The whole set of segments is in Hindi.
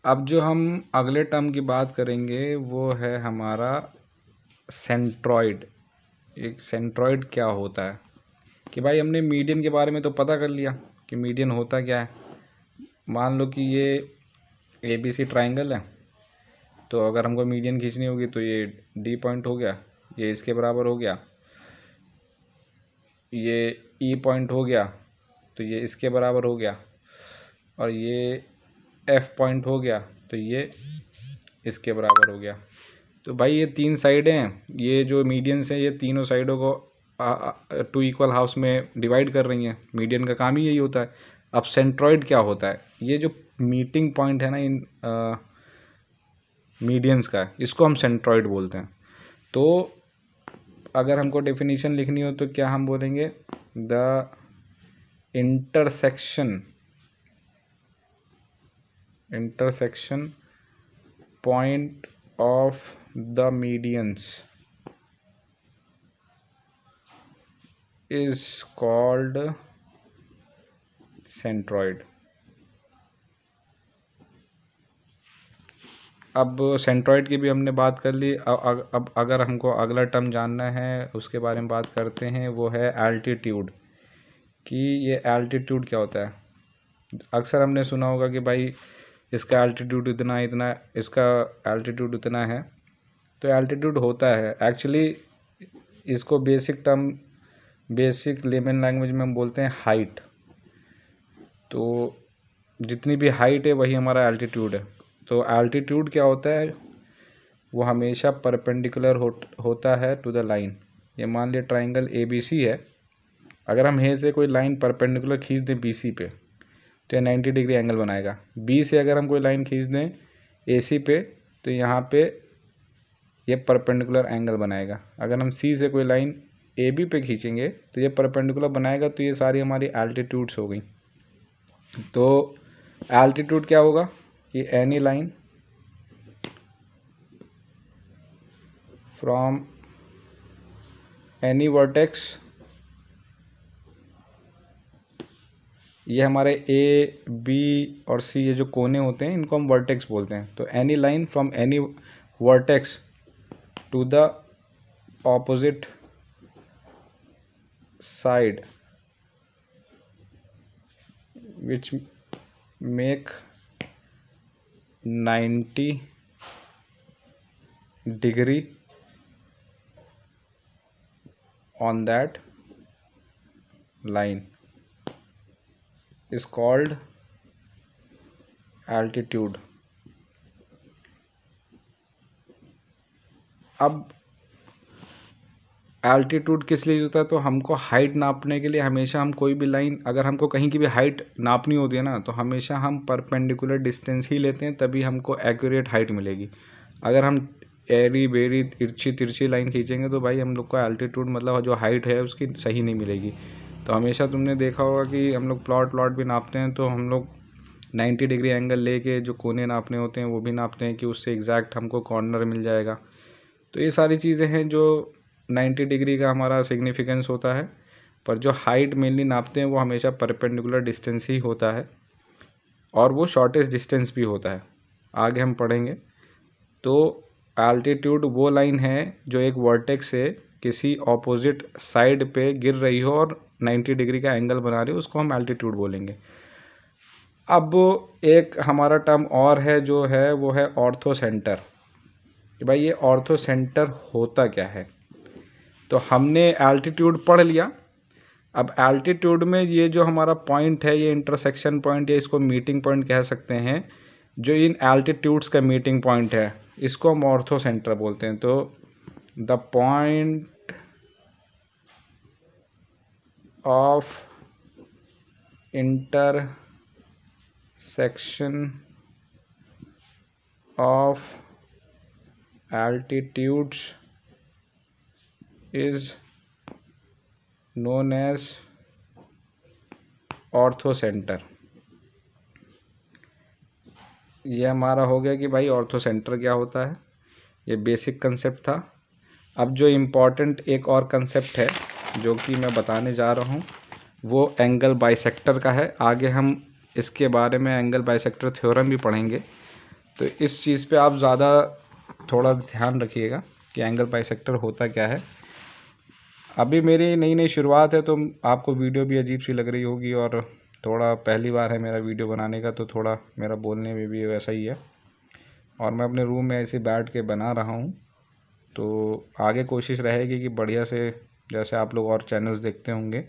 अब जो हम अगले टर्म की बात करेंगे वो है हमारा सेंट्रॉइड। एक सेंट्रॉइड क्या होता है कि भाई हमने मीडियन के बारे में तो पता कर लिया कि मीडियन होता क्या है। मान लो कि ये ABC ट्राइंगल है, तो अगर हमको मीडियन खींचनी होगी तो ये D पॉइंट हो गया, ये इसके बराबर हो गया। ये E पॉइंट हो गया तो ये इसके बराबर हो गया, और ये F पॉइंट हो गया तो ये इसके बराबर हो गया। तो भाई ये तीन साइडें हैं, ये जो मीडियंस हैं ये तीनों साइडों को 2 इक्वल हाफ्स में डिवाइड कर रही हैं। मीडियन का काम ही यही होता है। अब सेंट्रॉइड क्या होता है? ये जो मीटिंग पॉइंट है ना इन मीडियंस का, इसको हम सेंट्रॉइड बोलते हैं। तो अगर हमको डेफिनेशन लिखनी हो तो क्या हम बोलेंगे? The intersection point of the medians is called centroid. अब सेंट्रॉइड की भी हमने बात कर ली। अब अगर हमको अगला टर्म जानना है उसके बारे में बात करते हैं, वो है एल्टीट्यूड। कि ये एल्टीट्यूड क्या होता है? अक्सर हमने सुना होगा कि भाई इसका एल्टीट्यूड इतना इतना, इसका एल्टीट्यूड इतना है। तो एल्टीट्यूड होता है एक्चुअली, इसको बेसिक लेमन लैंग्वेज में हम बोलते हैं हाइट। तो जितनी भी हाइट है वही हमारा एल्टीट्यूड है। तो एल्टीट्यूड क्या होता है? वो हमेशा परपेंडिकुलर होता है टू द लाइन। ये मान लिया ट्राइंगल ABC है, अगर हम यहीं से कोई लाइन परपेंडिकुलर खींच दें BC पे तो ये 90 डिग्री एंगल बनाएगा। B से अगर हम कोई लाइन खींच दें AC पे तो यहाँ पे ये परपेंडिकुलर एंगल बनाएगा। अगर हम C से कोई लाइन AB पे खींचेंगे तो ये परपेंडिकुलर बनाएगा। तो ये सारी हमारी एल्टीट्यूड्स हो गई। तो एल्टीट्यूड क्या होगा कि any line from any vertex, ये हमारे A, B और C ये जो कोने होते हैं इनको हम वर्टेक्स बोलते हैं। तो any line from any vertex to the opposite side which make 90 degree on that line is called altitude. अब एल्टीट्यूड किस लिए होता है? तो हमको हाइट नापने के लिए हमेशा हम कोई भी लाइन, अगर हमको कहीं की भी हाइट नापनी होती है ना, तो हमेशा हम परपेंडिकुलर डिस्टेंस ही लेते हैं, तभी हमको एक्यूरेट हाइट मिलेगी। अगर हम एरी बेरी तिरछी तिरछी लाइन खींचेंगे तो भाई हम लोग को एल्टीट्यूड मतलब जो हाइट है उसकी सही नहीं मिलेगी। तो हमेशा तुमने देखा होगा कि हम लोग प्लॉट भी नापते हैं तो हम लोग 90 डिग्री एंगल लेके जो कोने नापने होते हैं वो भी नापते हैं कि उससे एग्जैक्ट हमको कॉर्नर मिल जाएगा। तो ये सारी चीज़ें हैं जो 90 डिग्री का हमारा सिग्निफिकेंस होता है। पर जो हाइट मेनली नापते हैं वो हमेशा परपेंडिकुलर डिस्टेंस ही होता है, और वो शॉर्टेस्ट डिस्टेंस भी होता है। आगे हम पढ़ेंगे। तो एल्टीट्यूड वो लाइन है जो एक वर्टेक्स से किसी ऑपोजिट साइड पे गिर रही हो और 90 डिग्री का एंगल बना रही हो, उसको हम एल्टीट्यूड बोलेंगे। अब एक हमारा टर्म और है जो है वो है ऑर्थोसेंटर। कि भाई ये ऑर्थोसेंटर होता क्या है? तो हमने एल्टीट्यूड पढ़ लिया। अब एल्टीट्यूड में ये जो हमारा पॉइंट है, ये इंटरसेक्शन पॉइंट या इसको मीटिंग पॉइंट कह सकते हैं, जो इन एल्टीट्यूड्स का मीटिंग पॉइंट है, इसको हम ऑर्थोसेंटर बोलते हैं। तो the point of intersection of altitudes is known as ऑर्थोसेंटर। ये हमारा हो गया कि भाई ऑर्थोसेंटर क्या होता है, ये बेसिक कंसेप्ट था। अब जो इम्पॉर्टेंट एक और कंसेप्ट है जो कि मैं बताने जा रहा हूँ वो एंगल बाइसेक्टर का है। आगे हम इसके बारे में एंगल बाइसेक्टर थ्योरम भी पढ़ेंगे। तो इस चीज़ पे आप ज़्यादा थोड़ा ध्यान रखिएगा कि एंगल बाइसेक्टर होता क्या है। अभी मेरी नई नई शुरुआत है तो आपको वीडियो भी अजीब सी लग रही होगी, और थोड़ा पहली बार है मेरा वीडियो बनाने का, तो थोड़ा मेरा बोलने में भी वैसा ही है। और मैं अपने रूम में ऐसे बैठ के बना रहा हूँ, तो आगे कोशिश रहेगी कि बढ़िया से, जैसे आप लोग और चैनल्स देखते होंगे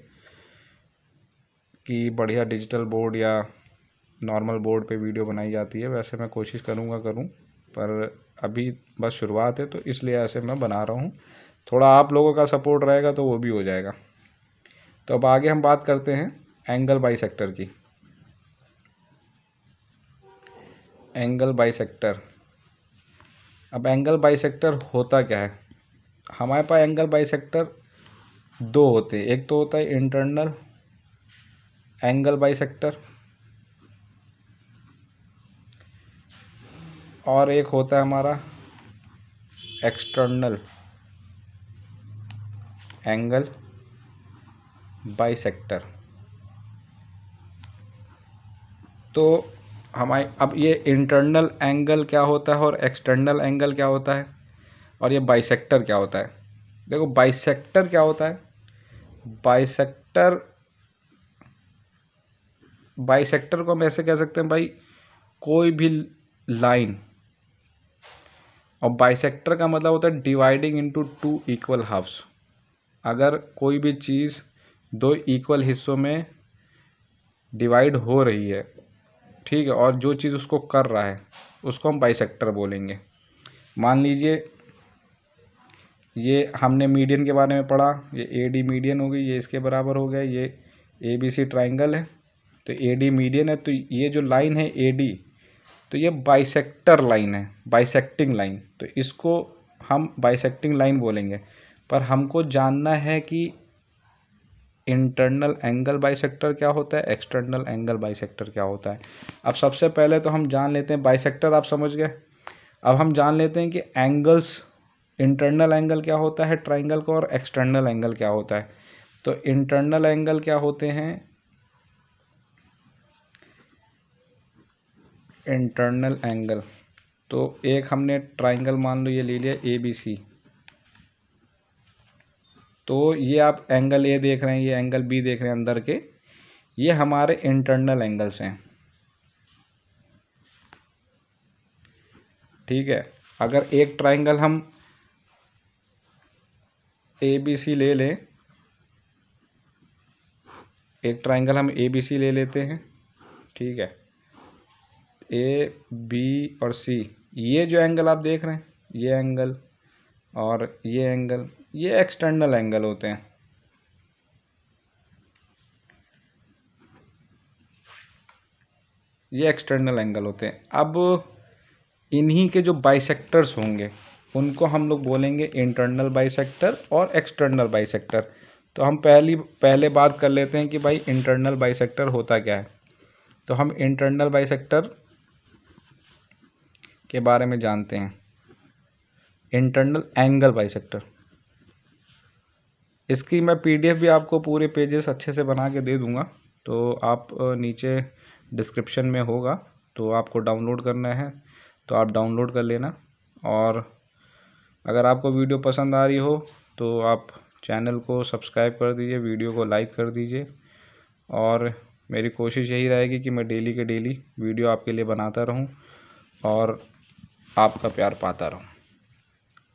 कि बढ़िया डिजिटल बोर्ड या नॉर्मल बोर्ड पे वीडियो बनाई जाती है, वैसे मैं कोशिश करूँ, पर अभी बस शुरुआत है तो इसलिए ऐसे मैं बना रहा हूँ। थोड़ा आप लोगों का सपोर्ट रहेगा तो वो भी हो जाएगा। तो अब आगे हम बात करते हैं एंगल बाइसेक्टर की। एंगल बाइसेक्टर, अब एंगल बाइसेक्टर होता क्या है। हमारे पास एंगल बाइसेक्टर दो होते हैं, एक तो होता है इंटरनल एंगल बाइसेक्टर और एक होता है हमारा एक्सटर्नल एंगल बाइसेक्टर। तो हमारे अब ये इंटरनल एंगल क्या होता है और एक्सटर्नल एंगल क्या होता है और ये बाइसेक्टर क्या होता है। देखो बाइसेक्टर क्या होता है। बाइसेक्टर को हम ऐसे कह सकते हैं भाई, कोई भी लाइन, और बाइसेक्टर का मतलब होता है dividing into two equal halves. अगर कोई भी चीज़ दो इक्वल हिस्सों में डिवाइड हो रही है, ठीक है, और जो चीज़ उसको कर रहा है उसको हम बाइसेक्टर बोलेंगे। मान लीजिए ये हमने मीडियन के बारे में पढ़ा, ये ए डी मीडियन हो गई, ये इसके बराबर हो गया, ये ए बी सी ट्राइंगल है, तो ए डी मीडियन है, तो ये जो लाइन है ए डी, तो ये बाइसेक्टर लाइन है, बाइसेक्टिंग लाइन, तो इसको हम बाइसेक्टिंग लाइन बोलेंगे। पर हमको जानना है कि इंटरनल एंगल बाइसेक्टर क्या होता है, एक्सटर्नल एंगल बाइसेक्टर क्या होता है। अब सबसे पहले तो हम जान लेते हैं बाइसेक्टर, आप समझ गए। अब हम जान लेते हैं कि एंगल्स, इंटरनल एंगल क्या होता है ट्राइंगल का और एक्सटर्नल एंगल क्या होता है। तो इंटरनल एंगल क्या होते हैं, इंटरनल एंगल, तो एक हमने ट्राइंगल मान लो ये ले लिया ए बी सी, तो ये आप एंगल ए देख रहे हैं, ये एंगल बी देख रहे हैं अंदर के, ये हमारे इंटरनल एंगल्स हैं, ठीक है। अगर एक ट्राइंगल हम ए बी सी ले लें, एक ट्राइंगल हम ए बी सी ले लेते हैं, ठीक है, ए बी और सी, ये जो एंगल आप देख रहे हैं, ये एंगल और ये एंगल, ये एक्सटर्नल एंगल होते हैं। ये एक्सटर्नल एंगल होते हैं। अब इन्हीं के जो बाइसेक्टर्स होंगे उनको हम लोग बोलेंगे इंटरनल बाइसेक्टर और एक्सटर्नल बाइसेक्टर। तो हम पहले बात कर लेते हैं कि भाई इंटरनल बाइसेक्टर होता क्या है। तो हम इंटरनल बाइसेक्टर के बारे में जानते हैं। इंटरनल एंगल बाइसेक्टर, इसकी मैं पीडीएफ भी आपको पूरे पेजेस अच्छे से बना के दे दूंगा, तो आप नीचे डिस्क्रिप्शन में होगा, तो आपको डाउनलोड करना है तो आप डाउनलोड कर लेना। और अगर आपको वीडियो पसंद आ रही हो तो आप चैनल को सब्सक्राइब कर दीजिए, वीडियो को लाइक कर दीजिए, और मेरी कोशिश यही रहेगी कि मैं डेली के डेली वीडियो आपके लिए बनाता रहूं और आपका प्यार पाता रहूं।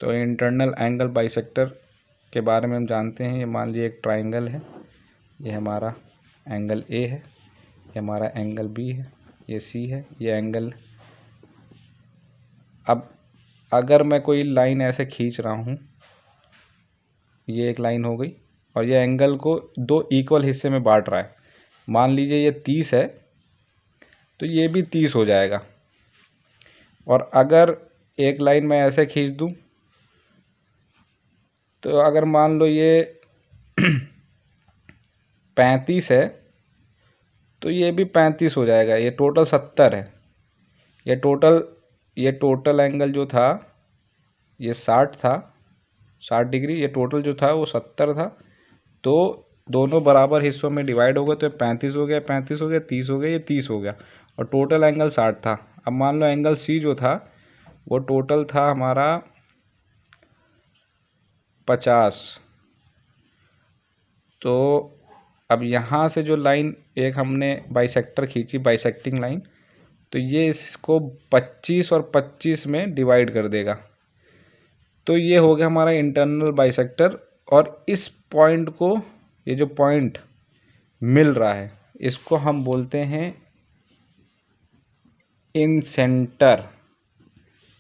तो इंटरनल एंगल बाइसेक्टर के बारे में हम जानते हैं। ये मान लीजिए एक ट्राइंगल है, ये हमारा एंगल ए है, ये हमारा एंगल बी है, ये सी है, ये एंगल। अब अगर मैं कोई लाइन ऐसे खींच रहा हूँ, ये एक लाइन हो गई, और ये एंगल को दो इक्वल हिस्से में बांट रहा है। मान लीजिए ये 30 है तो ये भी 30 हो जाएगा। और अगर एक लाइन मैं ऐसे खींच दूँ, तो अगर मान लो ये 35 है तो ये भी 35 हो जाएगा। ये टोटल 70 है। ये टोटल एंगल जो था ये 60 था, 60 डिग्री। ये टोटल जो था वो 70 था। तो दोनों बराबर हिस्सों में डिवाइड हो गए, तो 35 हो गया, 35 हो गया, 30 हो गया, ये 30 हो गया, और टोटल एंगल 60 था। अब मान लो एंगल सी जो था वो टोटल था हमारा 50। तो अब यहाँ से जो लाइन एक हमने बाइसेक्टर खींची, बाइसेक्टिंग लाइन, तो ये इसको 25 और 25 में डिवाइड कर देगा। तो ये हो गया हमारा इंटरनल बाइसेक्टर। और इस पॉइंट को, ये जो पॉइंट मिल रहा है, इसको हम बोलते हैं इन सेंटर।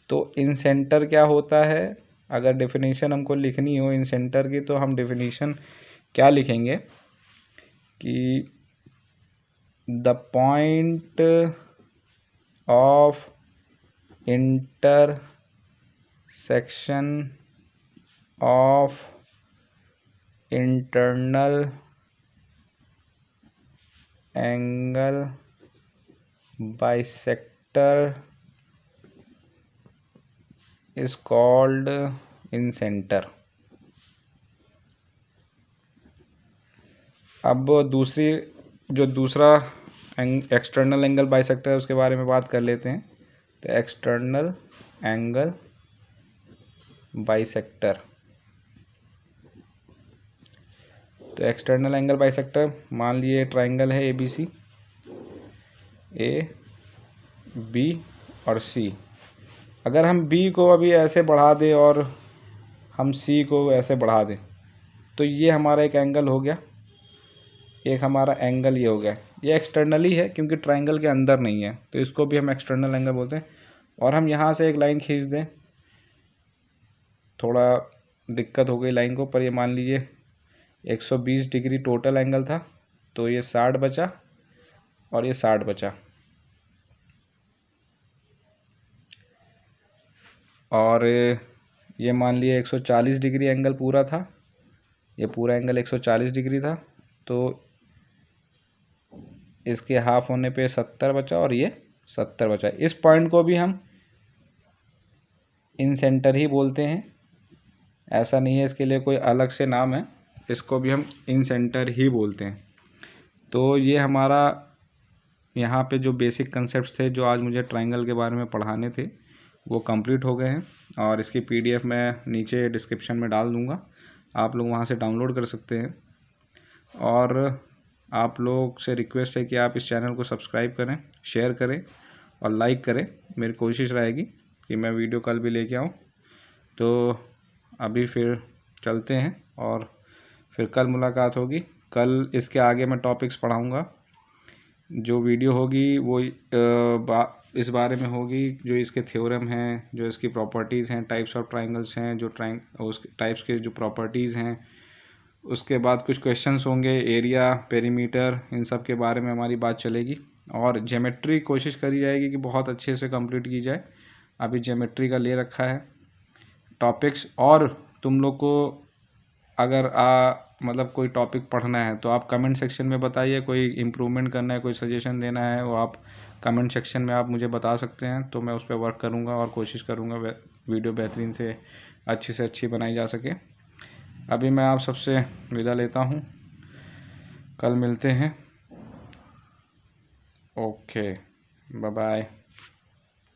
तो इन सेंटर क्या होता है, अगर डेफिनेशन हमको लिखनी हो इन सेंटर की, तो हम डेफिनेशन क्या लिखेंगे कि the point of intersection of internal angle bisector is called in centre. अब दूसरा एक्सटर्नल एंगल बाइसेक्टर है उसके बारे में बात कर लेते हैं। तो एक्सटर्नल एंगल बाइसेक्टर, तो एक्सटर्नल एंगल बाइसेक्टर मान लिए ट्राइंगल है ABC, A B और C। अगर हम B को अभी ऐसे बढ़ा दें और हम C को ऐसे बढ़ा दें, तो ये हमारा एक एंगल हो गया, एक हमारा एंगल ये हो गया। ये एक्सटर्नली है क्योंकि ट्राइंगल के अंदर नहीं है, तो इसको भी हम एक्सटर्नल एंगल बोलते हैं। और हम यहाँ से एक लाइन खींच दें, थोड़ा दिक्कत हो गई लाइन को, पर ये मान लीजिए 120 डिग्री टोटल एंगल था, तो ये 60 बचा और ये 60 बचा। और ये मान लिए 140 डिग्री एंगल पूरा था, ये पूरा एंगल 140 डिग्री था, तो इसके हाफ होने पे 70 बचा और ये 70 बचा। इस पॉइंट को भी हम इन सेंटर ही बोलते हैं, ऐसा नहीं है इसके लिए कोई अलग से नाम है, इसको भी हम इन सेंटर ही बोलते हैं। तो ये हमारा यहाँ पे जो बेसिक कंसेप्ट थे जो आज मुझे ट्राइंगल के बारे में पढ़ाने थे वो कंप्लीट हो गए हैं, और इसकी PDF मैं नीचे डिस्क्रिप्शन में डाल दूँगा, आप लोग वहाँ से डाउनलोड कर सकते हैं। और आप लोग से रिक्वेस्ट है कि आप इस चैनल को सब्सक्राइब करें, शेयर करें और लाइक करें। मेरी कोशिश रहेगी कि मैं वीडियो कल भी लेके आऊँ। तो अभी फिर चलते हैं और फिर कल मुलाकात होगी। कल इसके आगे मैं टॉपिक्स पढ़ाऊँगा। जो वीडियो होगी वो इस बारे में होगी, जो इसके थ्योरम हैं, जो इसकी प्रॉपर्टीज़ हैं, टाइप्स ऑफ ट्राइंगल्स हैं, जो उस टाइप्स के जो प्रॉपर्टीज़ हैं। उसके बाद कुछ क्वेश्चंस होंगे, एरिया, पेरीमीटर, इन सब के बारे में हमारी बात चलेगी। और ज्योमेट्री कोशिश करी जाएगी कि बहुत अच्छे से कंप्लीट की जाए। अभी ज्योमेट्री का ले रखा है टॉपिक्स। और तुम लोग को अगर मतलब कोई टॉपिक पढ़ना है तो आप कमेंट सेक्शन में बताइए, कोई इम्प्रूवमेंट करना है, कोई सजेशन देना है, वो आप कमेंट सेक्शन में आप मुझे बता सकते हैं। तो मैं उस पर वर्क करूँगा और कोशिश करूँगा वीडियो बेहतरीन से अच्छी बनाई जा सके। अभी मैं आप सबसे विदा लेता हूँ, कल मिलते हैं। Okay, bye bye.